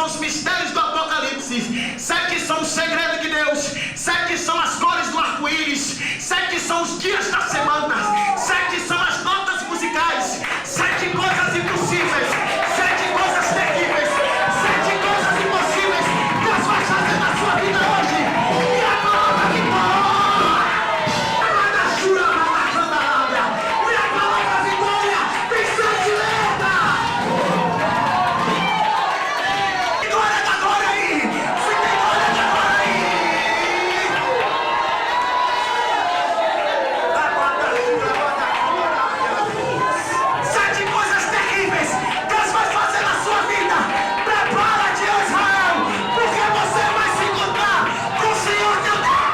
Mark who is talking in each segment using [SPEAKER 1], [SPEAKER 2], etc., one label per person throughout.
[SPEAKER 1] são os mistérios do Apocalipse, 7 são o segredo de Deus, 7 são as cores do arco-íris, 7 são os dias da semana, 7 são as notas musicais, 7 coisas impossíveis, 7 coisas terríveis, 7 coisas impossíveis. Deus vai fazer na sua vida hoje. E a palavra vitória, a jura na candarábia, e a palavra vitória tem 7 letras. Tem glória da glória aí. Se tem glória da glória aí. Sete coisas terríveis Deus vai fazer na sua vida. Prepara-te, Israel, porque você vai se encontrar com o Senhor teu Deus.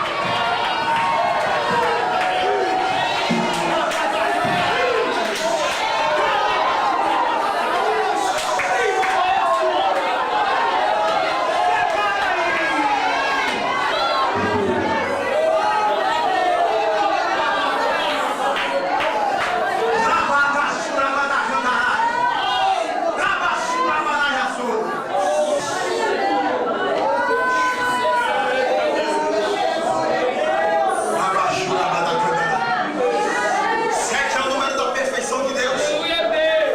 [SPEAKER 1] Sete é o número da perfeição de Deus.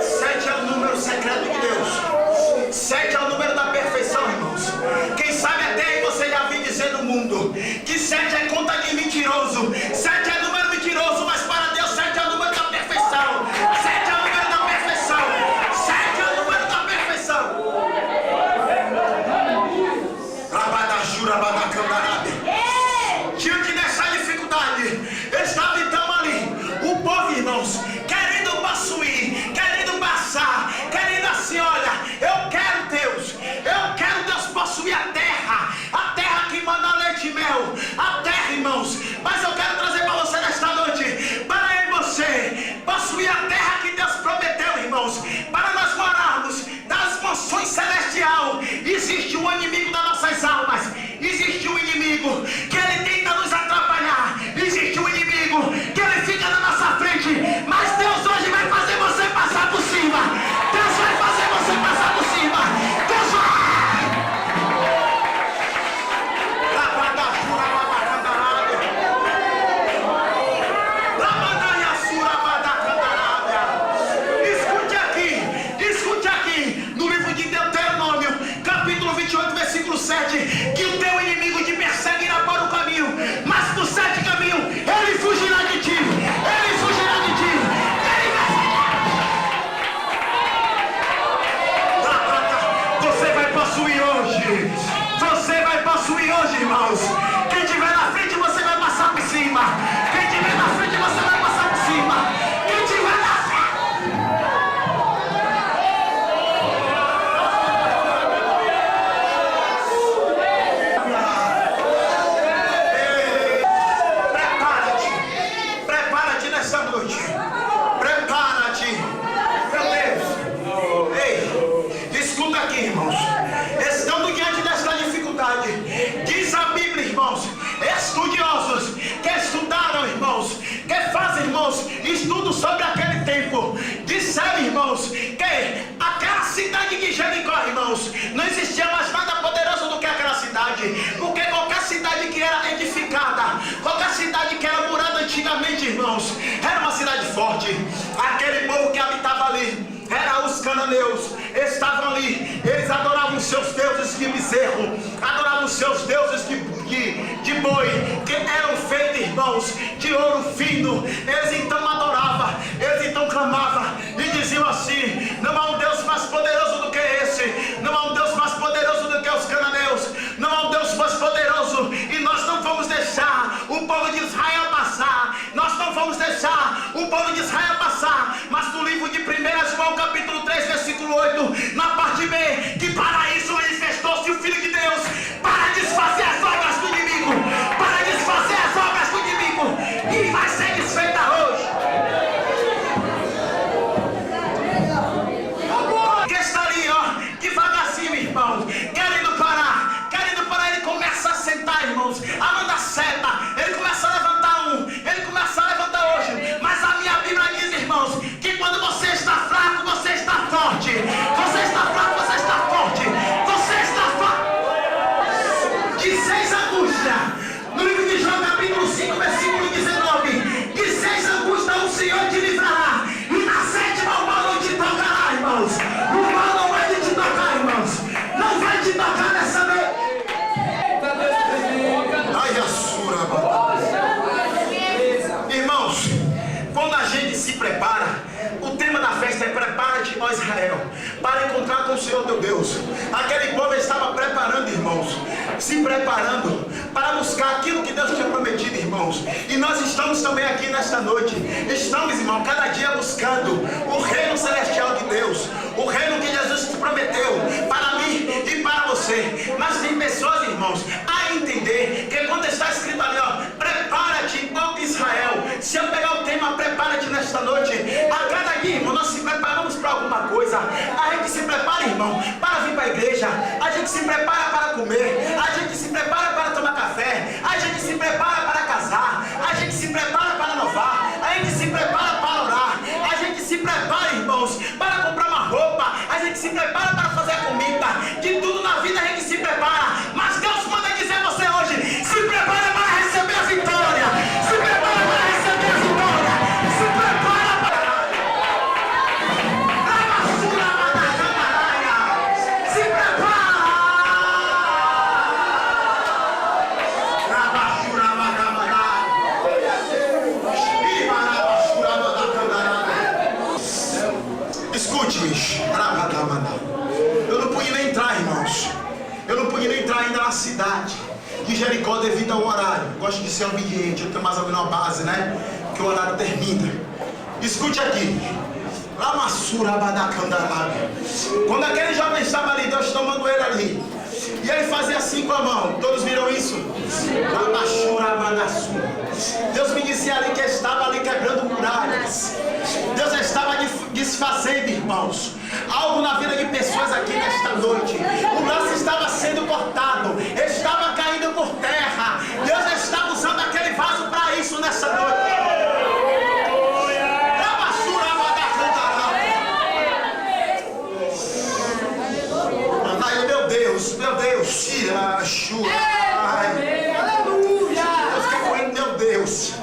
[SPEAKER 1] 7 é o número secreto de Deus. 7 é o número da perfeição, irmãos. Quem sabe até aí você já vem dizer no mundo que 7 é conta de mentiroso. 7 é número mentiroso, mas para Deus 7 é o número da perfeição. 7 é o número da perfeição. 7 é o número da perfeição. Diante dessa dificuldade, estava então ali o povo, irmãos, querendo possuir, querendo passar, querendo assim, olha, eu quero Deus possuir a terra que manda leite e mel, a terra, irmãos. Mas eu quero trazer para você nesta noite, para eu e você, possuir a terra que Deus prometeu, irmãos, para nós morarmos das mansões celestial. Existe um inimigo das nossas almas, existe um inimigo que ele tenta nos atrapalhar, existe um inimigo que ele fica na nossa frente, mas Deus hoje vai fazer você passar por cima. Deus vai fazer você passar por cima. Deus vai. Escute aqui, no livro de Deuteronômio, capítulo 28, versículo 7, que o teu inimigo te perseguirá para o caminho, mas por 7 caminhos ele fugirá de ti. Ele fugirá de ti. Ele vai. Você vai possuir hoje. Você vai possuir hoje, irmãos. Quem estiver na frente, você vai passar por cima. Quem estiver na frente, você vai passar por cima. Quem estiver na frente. Prepara-te nessa noite. Prepara-te. Meu Deus. Ei, escuta aqui, irmãos. Estando diante desta dificuldade, diz a Bíblia, irmãos, estudiosos que estudaram, irmãos, que fazem, irmãos, estudo sobre aquele tempo, disseram, irmãos, que aquela cidade de Jericó, irmãos, não existia mais nada poderoso do que aquela cidade, porque qualquer cidade que era edificada, qualquer cidade que era murada antigamente, irmãos, era uma cidade forte. Aquele povo que habitava ali eram os cananeus, estavam ali, eles adoravam os seus deuses de bezerro, adoravam os seus deuses de boi, que eram feitos, irmãos, de ouro fino. Eles então adoravam, eles então clamavam e diziam assim: não há um Deus mais poderoso do que esse, não há um Deus mais poderoso do que os cananeus, não há um Deus mais poderoso, e nós não vamos deixar o povo de Israel passar, nós não vamos deixar o povo de Israel passar. Mas no livro de 1 João capítulo 3, versículo 8, na parte B, que para isso manifestou-se o Filho de Deus, para desfazer as obras do inimigo, para desfazer as obras do inimigo, e vai ser desfeita hoje. Que está ali, ó, devagarzinho, irmão, querendo parar, ele começa a sentar, irmãos, a mandar seta, ele começa a levantar ele começa a levantar hoje. Mas a minha Bíblia diz, irmãos, que quando você está fraco, você está forte. Você está com o Senhor teu Deus. Aquele povo estava preparando, irmãos, se preparando para buscar aquilo que Deus tinha prometido, irmãos. E nós estamos também aqui nesta noite. Estamos, irmão, cada dia buscando o reino celestial de Deus, o reino que Jesus te prometeu para mim e para você. Mas tem pessoas, irmãos, a entender que quando está escrito ali, ó, prepara-te, ó Israel. Se eu pegar o tema prepara-te nesta noite, a cada dia, irmão, nós se preparamos para alguma coisa. A gente se prepara, irmão, para vir para a igreja. A gente se prepara para comer. A gente se prepara para tomar café. A gente se prepara para casar. A gente se prepara para inovar. A gente se prepara para orar. A gente se prepara, irmãos, para comprar uma roupa. A gente se prepara para fazer comida. De tudo na vida a gente se prepara. Mas Deus manda dizer a você hoje: se prepara para receber a vitória. Se prepara para receber a vitória. Se prepara para... Se prepara. Escute-me. Eu não pude nem entrar, irmãos. Eu não pude nem entrar ainda na cidade de Jericó devido ao horário. Eu gosto de ser obediente. Eu tenho mais ou menos uma base, né? Que o horário termina. Escute aqui. Quando aquele jovem estava ali, Deus tomando ele ali, e ele fazia assim com a mão. Todos viram isso? Deus me disse ali que estava ali quebrando muralhas. Deus estava desfazendo, irmãos, algo na vida de pessoas aqui nesta noite. O braço estava sendo cortado, estava caindo por terra. Deus estava usando aquele vaso para isso nessa noite. Meu Deus, tira, chuva. Aleluia. Eu fiquei correndo, meu Deus.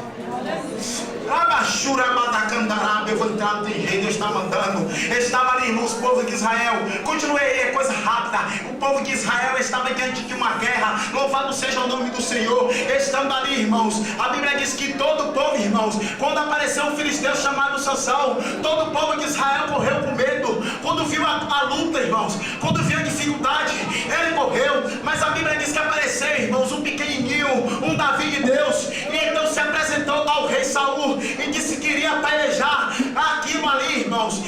[SPEAKER 1] Eu vou entrar no terreno, Deus está mandando. Estava ali, irmãos, o povo de Israel. Continuei, é coisa rápida. O povo de Israel estava diante de uma guerra. Louvado seja o nome do Senhor. Estando ali, irmãos, a Bíblia diz que todo o povo, irmãos, quando apareceu um filisteu chamado Sansão, todo o povo de Israel correu com medo. Quando viu a luta, irmãos, quando viu a dificuldade, ele correu. Mas a Bíblia diz que apareceu, irmãos, um pequenininho, um Davi de Deus. E então se apresentou ao rei Saul e disse que iria pelejar. Aquilo ali, irmãos,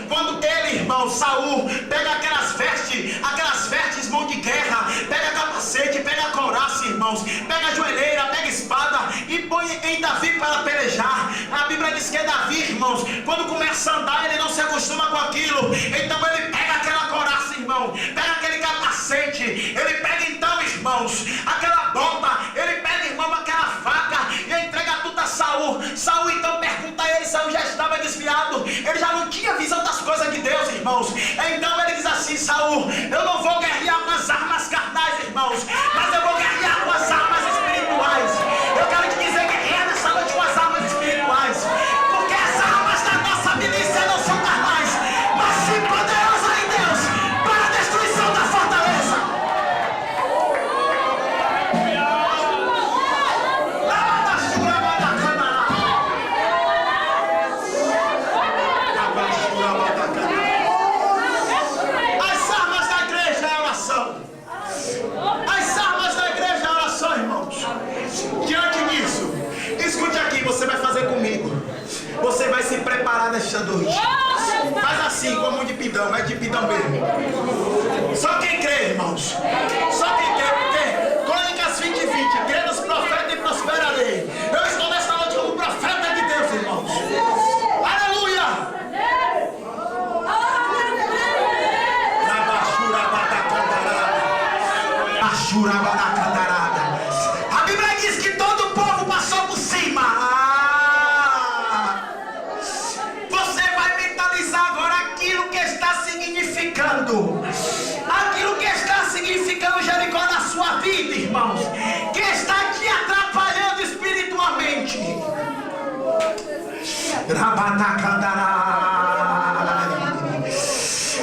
[SPEAKER 1] quando ele, irmãos, Saul, pega aquelas vestes, mão de guerra, pega capacete, pega couraça, irmãos, pega joelheira, pega espada e põe em Davi para pelejar. A Bíblia diz que Davi, irmãos, quando começa a andar, ele não se acostuma com aquilo. Então ele pega aquela couraça, irmão, pega aquele capacete, ele pega então, irmãos, aquela bota, ele pega, irmão, aquela faca e entrega tudo a Saul. Saul então pergunta a ele, Saul já estava desviado, ele já não tinha visão das coisas de Deus, irmãos. Então ele diz assim: Saul, eu não vou guerrear com as armas carnais, irmãos, mas eu vou guerrear com as armas espirituais. Eu quero te dizer, guerrear nessa noite com as armas espirituais, porque as armas da nossa milícia não são carnais, mas sim poderosas em Deus para a destruição da fortaleza. As armas da igreja é oração. As armas da igreja é oração, irmãos. Diante disso, escute aqui, você vai fazer comigo. Você vai se preparar nesta noite. Faz assim, como de pidão, é de pidão mesmo. Só quem crê, irmãos. Só quem crê, porque Crônicas 20:20, crê nos profetas e prosperarei. Eu estou nesta noite como profeta de Deus, irmãos. Aleluia! A Bíblia diz que todo o povo passou por cima. Você vai mentalizar agora aquilo que está significando. Aquilo que está significando Jericó na sua vida, irmãos. Que está te atrapalhando espiritualmente.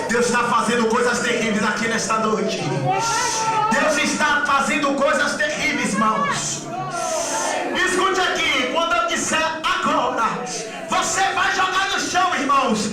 [SPEAKER 1] Deus está fazendo coisas terríveis aqui nesta noite. Deus está fazendo coisas terríveis, irmãos. Escute aqui, quando eu disser agora, você vai jogar no chão, irmãos.